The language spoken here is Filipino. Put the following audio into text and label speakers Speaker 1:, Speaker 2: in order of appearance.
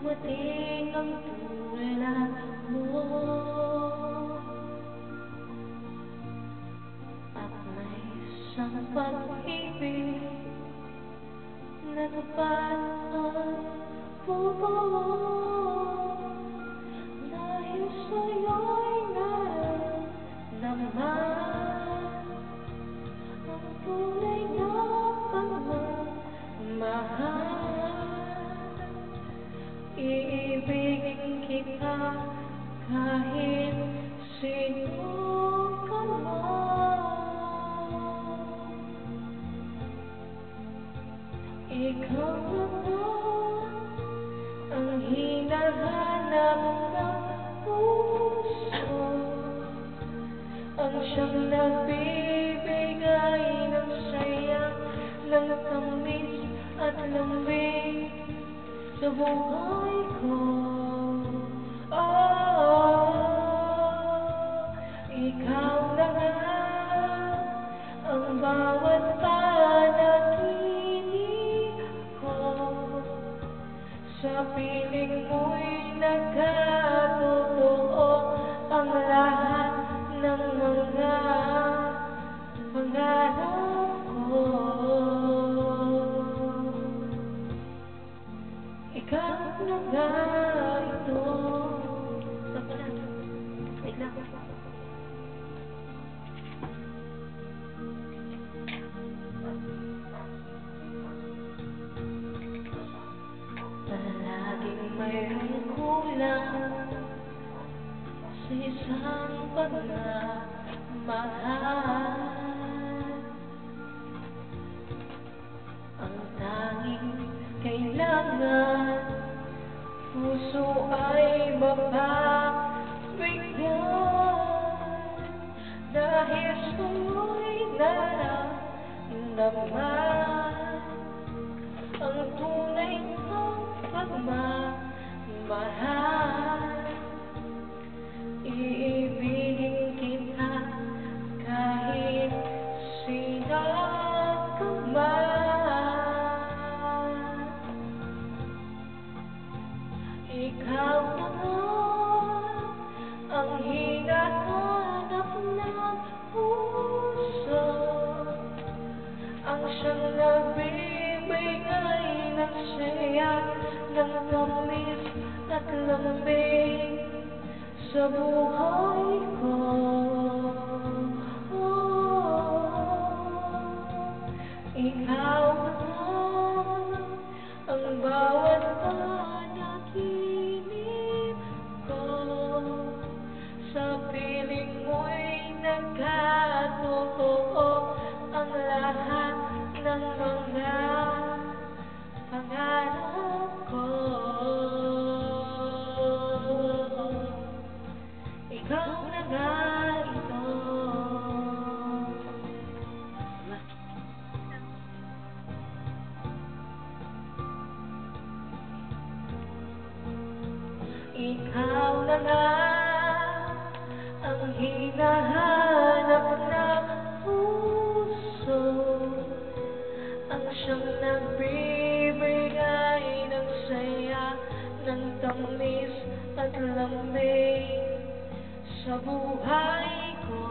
Speaker 1: dumating ang tulad mo, at may isang pag-ibig na tapat at totoo, dahil sa'yo'y naramdaman ang tunay na pagmamahal. Iibigin kita kahit sino ka man. Ikaw na nga ang hinahanap ng puso, ang siyang nagbibigay ng saya, ng tamis at lambing sa buhay ko. Ikaw na nga ang bawat panaginip ko, sa piling mo'y nagkatotoo ang lahat ng mga pangarap ko. Ikaw na nga ito. Tapos na. Wait lang. Palaging mayroong kulang sa isang pagmamahal. Ang tanging kailangan, puso ay mapagbigyan, dahil sa'yo'y naramdaman ang tunay ng pagmamahal. Iibigin kita kahit sino ka man. Ikaw na nga ang hinahanap ng puso, ang siyang nagbibigay ng saya, ng tamis at lambing sa buhay ko. Ikaw na nga ang bawat panaginip ko, sa piling mo'y nagkatotoo ang lahat ng mga pangarap ko. Ikaw na nga ito. Ikaw na nga ang hinahanap ng puso, ang siyang nagbibigay ng saya, ng tamis at lambing sa buhay ko.